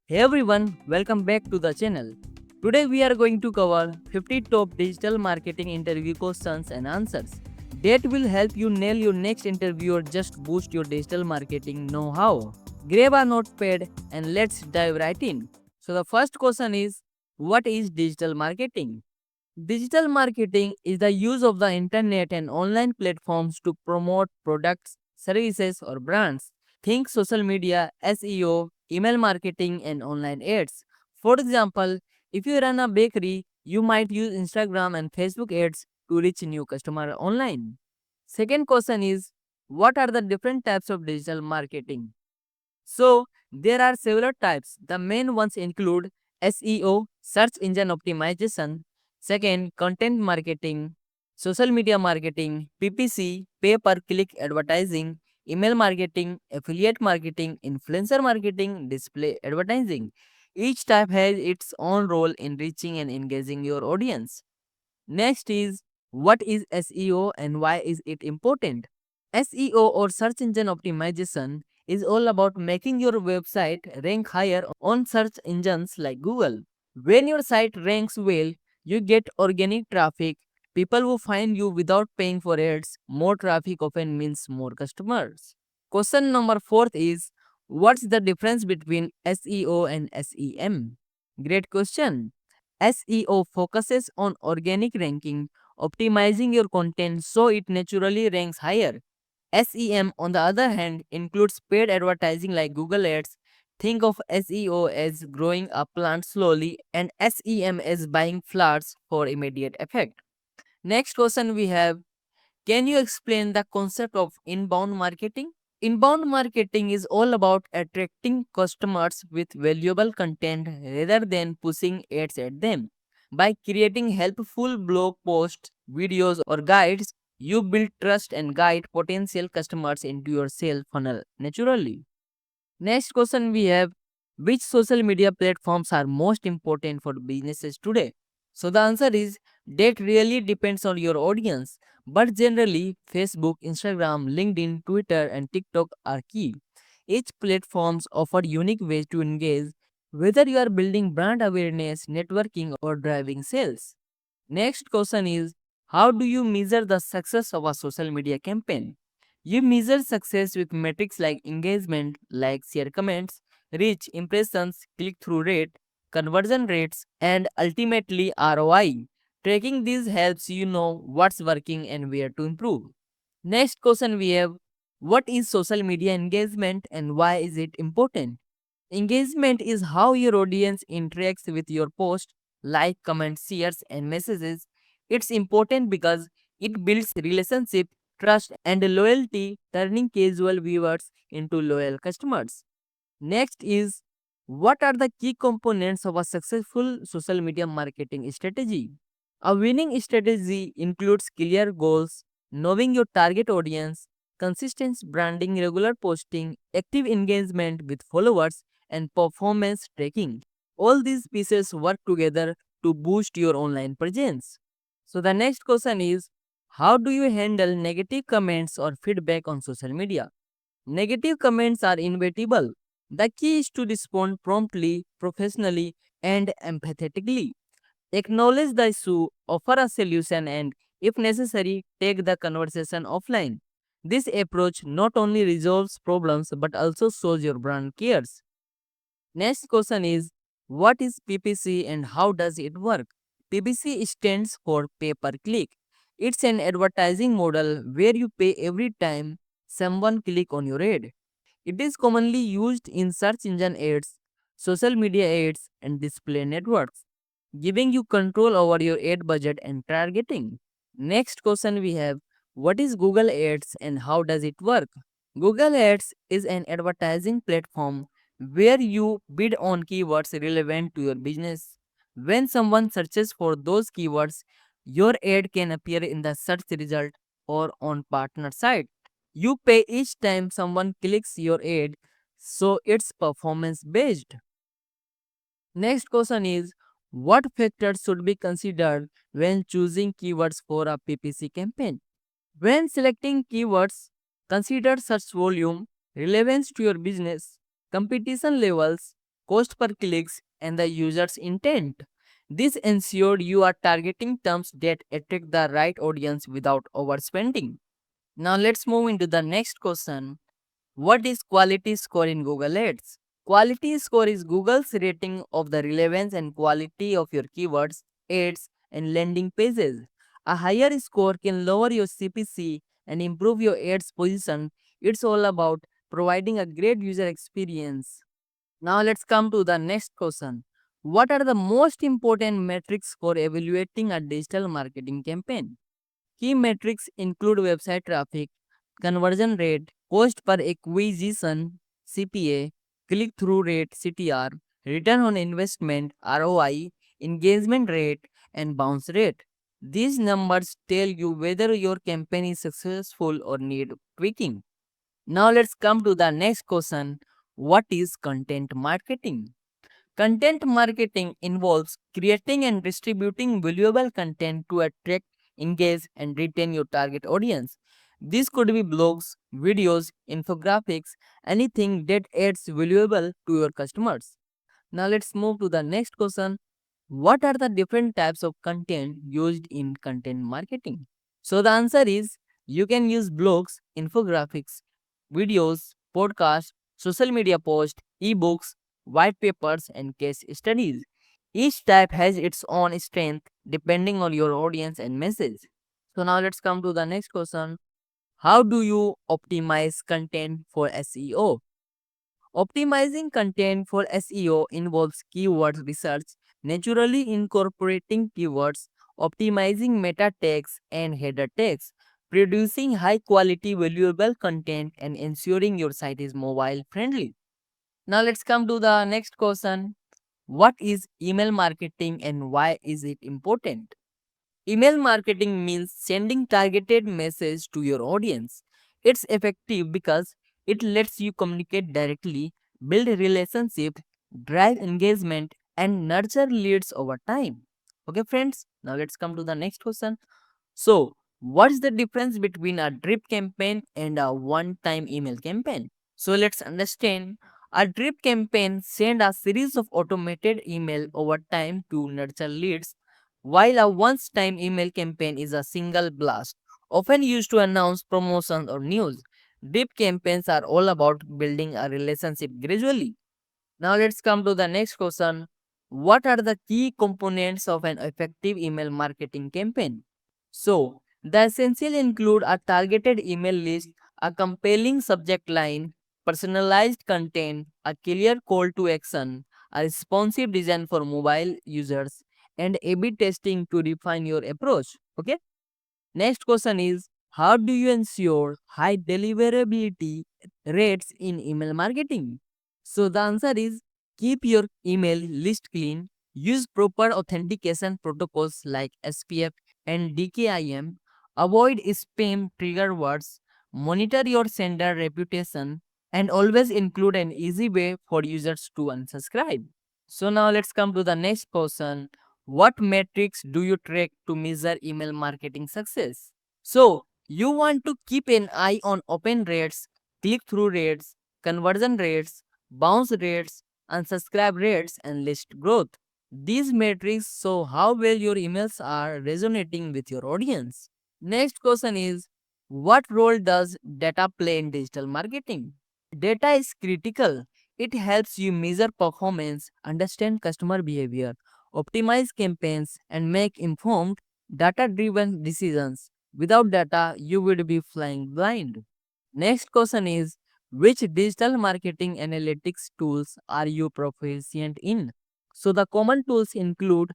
Hey everyone, welcome back to the channel. Today we are going to cover 50 top digital marketing interview questions and answers that will help you nail your next interview or just boost your digital marketing know-how. Grab a notepad and let's dive right in. So the first question is, what is digital marketing? Digital marketing is the use of the internet and online platforms to promote products, services, or brands. Think social media, SEO, email marketing, and online ads. For example, if you run a bakery, you might use Instagram and Facebook ads to reach new customer online. Second question is, what are the different types of digital marketing? So, there are several types. The main ones include SEO, search engine optimization, second, content marketing, social media marketing, PPC, pay per click advertising, email marketing, affiliate marketing, influencer marketing, display advertising. Each type has its own role in reaching and engaging your audience. Next is, what is SEO and why is it important? SEO or search engine optimization is all about making your website rank higher on search engines like Google. When your site ranks well, you get organic traffic, people who find you without paying for ads. More traffic often means more customers. Question number 4 is, what's the difference between SEO and SEM? Great question. SEO focuses on organic ranking, optimizing your content so it naturally ranks higher. SEM, on the other hand, includes paid advertising like Google Ads. Think of SEO as growing a plant slowly and SEM as buying flowers for immediate effect. Next question we have, can you explain the concept of inbound marketing? Inbound marketing is all about attracting customers with valuable content rather than pushing ads at them. By creating helpful blog posts, videos, or guides, you build trust and guide potential customers into your sales funnel naturally. Next question we have, which social media platforms are most important for businesses today? So the answer is, that really depends on your audience, but generally Facebook, Instagram, LinkedIn, Twitter and TikTok are key. Each platforms offer unique ways to engage, whether you are building brand awareness, networking or driving sales. Next question is, how do you measure the success of a social media campaign? You measure success with metrics like engagement, likes, share comments, reach, impressions, click through rate, conversion rates, and ultimately ROI. Tracking these helps you know what's working and where to improve. Next question we have, what is social media engagement and why is it important? Engagement is how your audience interacts with your post, like, comments, shares, and messages. It's important because it builds relationship, trust, and loyalty, turning casual viewers into loyal customers. Next is, what are the key components of a successful social media marketing strategy? A winning strategy includes clear goals, knowing your target audience, consistent branding, regular posting, active engagement with followers, and performance tracking. All these pieces work together to boost your online presence. So, the next question is, how do you handle negative comments or feedback on social media? Negative comments are inevitable. The key is to respond promptly, professionally, and empathetically. Acknowledge the issue, offer a solution, and, if necessary, take the conversation offline. This approach not only resolves problems but also shows your brand cares. Next question is, what is PPC and how does it work? PPC stands for pay per click. It's an advertising model where you pay every time someone click on your ad. It is commonly used in search engine ads, social media ads, and display networks, giving you control over your ad budget and targeting. Next question we have, what is Google Ads and how does it work? Google Ads is an advertising platform where you bid on keywords relevant to your business. When someone searches for those keywords, your ad can appear in the search result or on partner site. You pay each time someone clicks your ad, so it's performance based. Next question is, what factors should be considered when choosing keywords for a PPC campaign? When selecting keywords, consider search volume, relevance to your business, competition levels, cost per clicks, and the user's intent. This ensured you are targeting terms that attract the right audience without overspending. Now let's move into the next question. What is quality score in Google Ads? Quality score is Google's rating of the relevance and quality of your keywords, ads, and landing pages. A higher score can lower your CPC and improve your ads position. It's all about providing a great user experience. Now let's come to the next question. What are the most important metrics for evaluating a digital marketing campaign? Key metrics include website traffic, conversion rate, cost per acquisition CPA, click through rate CTR, return on investment ROI, engagement rate, and bounce rate. These numbers tell you whether your campaign is successful or need tweaking. Now let's come to the next question. What is content marketing? Content marketing involves creating and distributing valuable content to attract, engage, and retain your target audience. This could be blogs, videos, infographics, anything that adds valuable to your customers. Now let's move to the next question. What are the different types of content used in content marketing? So the answer is you can use blogs, infographics, videos, podcasts, social media posts, ebooks, white papers, and case studies. Each type has its own strength depending on your audience and message. So now let's come to the next question. How do you optimize content for SEO? Optimizing content for SEO involves keyword research, naturally incorporating keywords, optimizing meta tags and header tags, producing high quality valuable content, and ensuring your site is mobile friendly. Now let's come to the next question. What is email marketing and why is it important? Email marketing means sending targeted message to your audience. It's effective because it lets you communicate directly, build relationships, drive engagement, and nurture leads over time. Okay, friends, now let's come to the next question. So, what's the difference between a drip campaign and a one-time email campaign? So, let's understand. A drip campaign send a series of automated email over time to nurture leads, while a once-time email campaign is a single blast, often used to announce promotions or news. Drip campaigns are all about building a relationship gradually. Now let's come to the next question. What are the key components of an effective email marketing campaign? So, the essential include a targeted email list, a compelling subject line, personalized content, a clear call to action, a responsive design for mobile users, and A/B testing to refine your approach. Okay. Next question is, how do you ensure high deliverability rates in email marketing? So the answer is keep your email list clean, use proper authentication protocols like SPF and DKIM, avoid spam trigger words, monitor your sender reputation, and always include an easy way for users to unsubscribe. So now let's come to the next question. What metrics do you track to measure email marketing success? So, you want to keep an eye on open rates, click through rates, conversion rates, bounce rates, unsubscribe rates, and list growth. These metrics show how well your emails are resonating with your audience. Next question is, what role does data play in digital marketing? Data is critical. It helps you measure performance, understand customer behavior, optimize campaigns, and make informed, data driven decisions. Without data, you would be flying blind. Next question is, which digital marketing analytics tools are you proficient in? So, the common tools include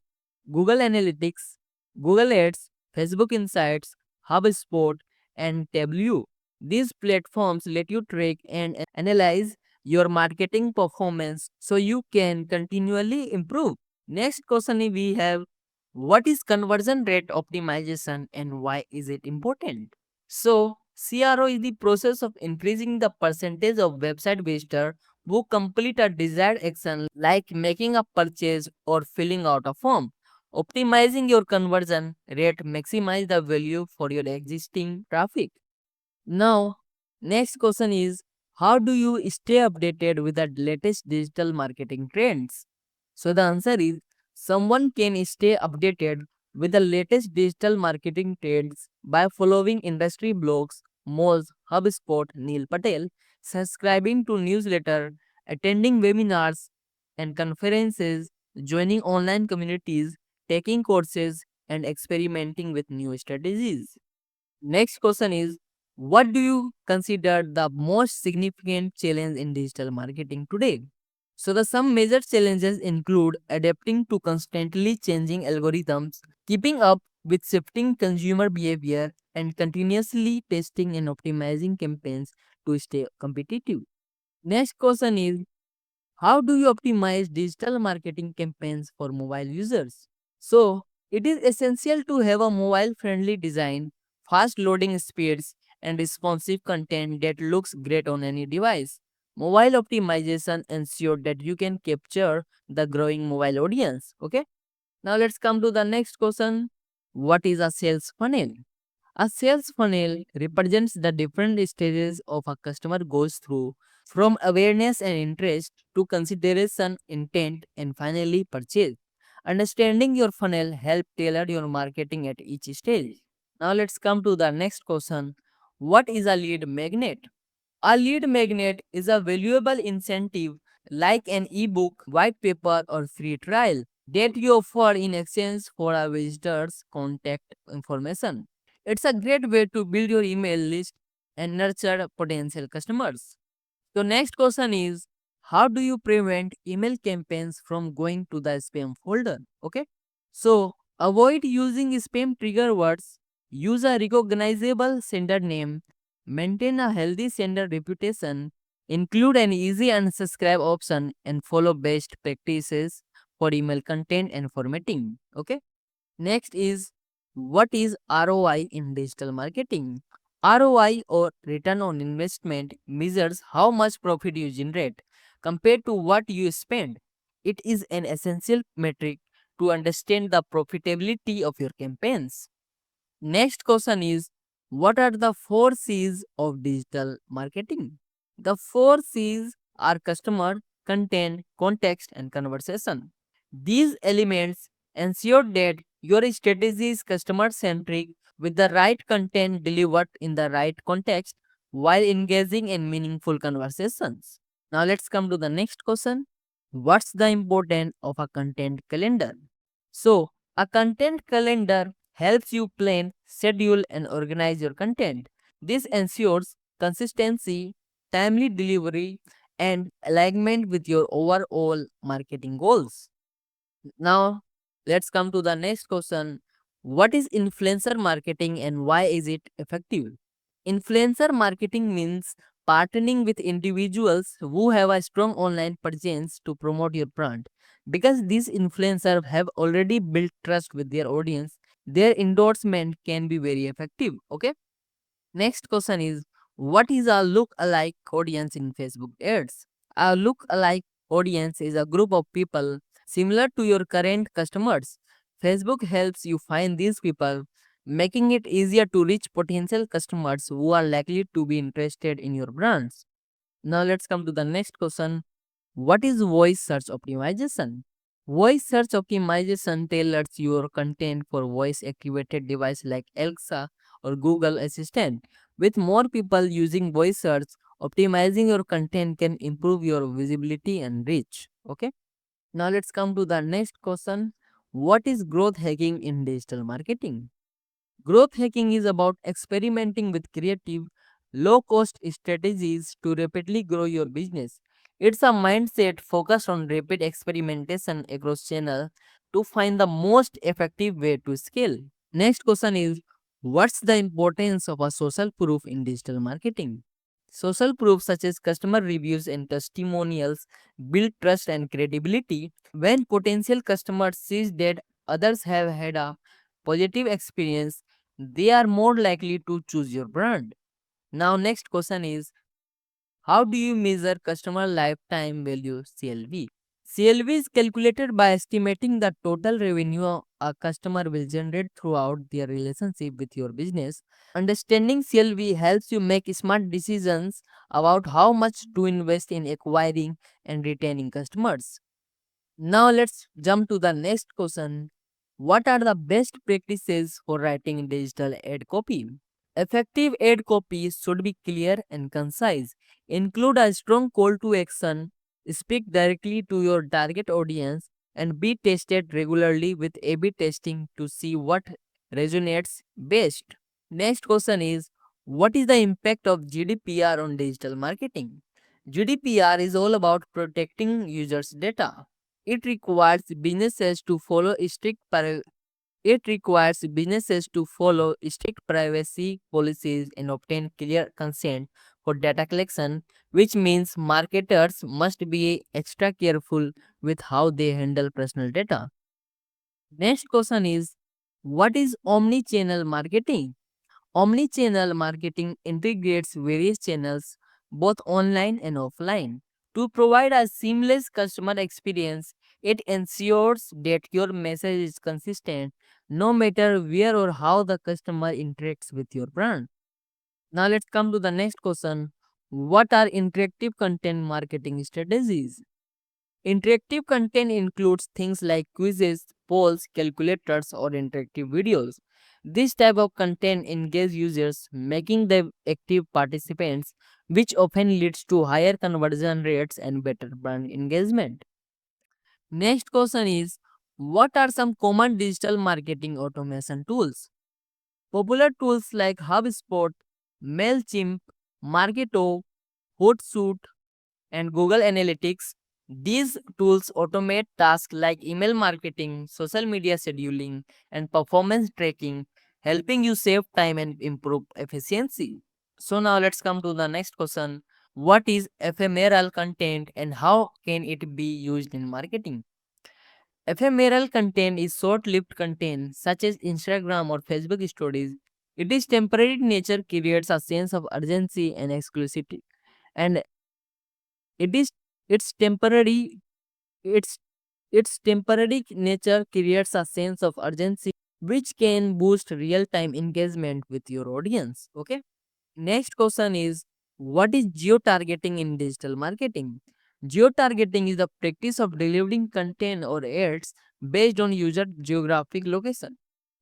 Google Analytics, Google Ads, Facebook Insights, HubSpot, and Tableau. These platforms let you track and analyze your marketing performance so you can continually improve. Next question we have, what is conversion rate optimization and why is it important? So, CRO is the process of increasing the percentage of website visitors who complete a desired action like making a purchase or filling out a form. Optimizing your conversion rate maximize the value for your existing traffic. Now, next question is, How do you stay updated with the latest digital marketing trends? So the answer is someone can stay updated with the latest digital marketing trends by following industry blogs, Moz, HubSpot, Neil Patel, subscribing to newsletter, attending webinars and conferences, joining online communities, taking courses, and experimenting with new strategies. Next question is, what do you consider the most significant challenge in digital marketing today? So the some major challenges include adapting to constantly changing algorithms, keeping up with shifting consumer behavior, and continuously testing and optimizing campaigns to stay competitive. Next question is, how do you optimize digital marketing campaigns for mobile users? So, it is essential to have a mobile friendly design, fast loading speeds, and responsive content that looks great on any device. Mobile optimization ensures that you can capture the growing mobile audience. Okay, now let's come to the next question. What is a sales funnel? A sales funnel represents the different stages of a customer goes through, from awareness and interest to consideration, intent, and finally purchase. Understanding your funnel help tailor your marketing at each stage. Now let's come to the next question. What is a lead magnet? A lead magnet is a valuable incentive like an ebook, white paper, or free trial that you offer in exchange for a visitor's contact information. It's a great way to build your email list and nurture potential customers. So next question is, how do you prevent email campaigns from going to the spam folder? Okay. So avoid using spam trigger words, use a recognizable sender name, maintain a healthy sender reputation, include an easy unsubscribe option, and follow best practices for email content and formatting. Okay. Next is, what is ROI in digital marketing? ROI, or return on investment, measures how much profit you generate compared to what you spend. It is an essential metric to understand the profitability of your campaigns. Next question is, what are the 4 C's of digital marketing? The 4 C's are customer, content, context, and conversation. These elements ensure that your strategy is customer centric with the right content delivered in the right context while engaging in meaningful conversations. Now let's come to the next question. What's the importance of a content calendar? So, a content calendar helps you plan, schedule, and organize your content. This ensures consistency, timely delivery, and alignment with your overall marketing goals. Now, let's come to the next question. What is influencer marketing and why is it effective? Influencer marketing means partnering with individuals who have a strong online presence to promote your brand. Because these influencers have already built trust with their audience, their endorsement can be very effective. Okay. Next question is, what is a look-alike audience in Facebook ads? A look-alike audience is a group of people similar to your current customers. Facebook helps you find these people, making it easier to reach potential customers who are likely to be interested in your brands. Now let's come to the next question. What is voice search optimization? Voice search optimization tailors your content for voice activated devices like Alexa or Google Assistant. With more people using voice search, optimizing your content can improve your visibility and reach. Okay. Now let's come to the next question. What is growth hacking in digital marketing? Growth hacking is about experimenting with creative, low cost strategies to rapidly grow your business. It's a mindset focused on rapid experimentation across channels to find the most effective way to scale. Next question is, what's the importance of a social proof in digital marketing? Social proof such as customer reviews and testimonials build trust and credibility. When potential customers see that others have had a positive experience, they are more likely to choose your brand. Now, next question is, how do you measure customer lifetime value CLV? CLV is calculated by estimating the total revenue a customer will generate throughout their relationship with your business. Understanding CLV helps you make smart decisions about how much to invest in acquiring and retaining customers. Now let's jump to the next question. What are the best practices for writing digital ad copy? Effective ad copy should be clear and concise. Include a strong call to action, speak directly to your target audience, and be tested regularly with A/B testing to see what resonates best. Next question is, what is the impact of GDPR on digital marketing? GDPR is all about protecting users' data. It requires businesses to follow strict it requires businesses to follow strict privacy policies and obtain clear consent for data collection, which means marketers must be extra careful with how they handle personal data. Next question is, what is omni-channel marketing? Omni-channel marketing integrates various channels, both online and offline. To provide a seamless customer experience, it ensures that your message is consistent no matter where or how the customer interacts with your brand. Now let's come to the next question. What are interactive content marketing strategies? Interactive content includes things like quizzes, polls, calculators, or interactive videos. This type of content engages users, making them active participants, which often leads to higher conversion rates and better brand engagement. Next question is, what are some common digital marketing automation tools? Popular tools like HubSpot, MailChimp, Marketo, Hootsuite, and Google Analytics. These tools automate tasks like email marketing, social media scheduling, and performance tracking, helping you save time and improve efficiency. So now let's come to the next question. What is ephemeral content and how can it be used in marketing? Ephemeral content is short-lived content such as Instagram or Facebook stories. It is temporary in nature, creates a sense of urgency and exclusivity, and it is its temporary its its temporary nature creates a sense of urgency which can boost real-time engagement with your audience. Okay. Next question is, what is geo-targeting in digital marketing? Geo-targeting is the practice of delivering content or ads based on user geographic location.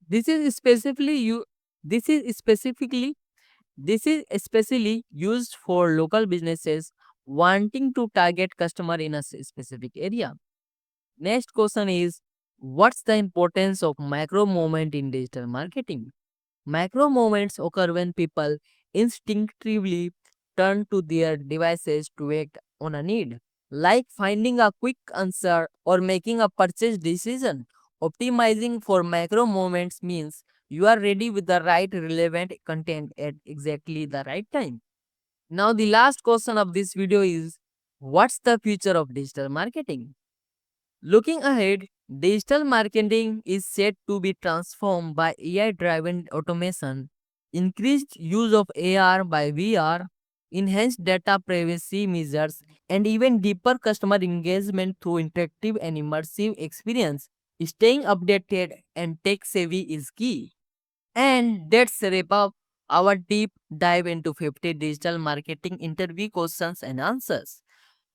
This is specifically you this is specifically this is especially used for local businesses wanting to target customer in a specific area. Next question is, what's the importance of micro movement in digital marketing? Micro moments occur when people instinctively turn to their devices to act on a need, like finding a quick answer or making a purchase decision. Optimizing for micro moments means you are ready with the right relevant content at exactly the right time. Now, the last question of this video is, what's the future of digital marketing? Looking ahead, digital marketing is set to be transformed by AI driven automation, increased use of AR by VR, enhanced data privacy measures, and even deeper customer engagement through interactive and immersive experience. Staying updated and tech savvy is key. And that's wrap up our deep dive into 50 digital marketing interview questions and answers.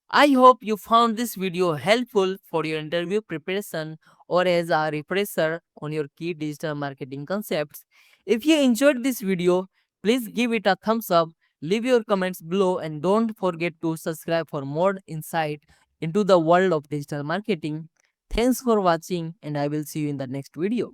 I hope you found this video helpful for your interview preparation or as a refresher on your key digital marketing concepts. If you enjoyed this video, please give it a thumbs up, leave your comments below, and don't forget to subscribe for more insight into the world of digital marketing. Thanks for watching, and I will see you in the next video.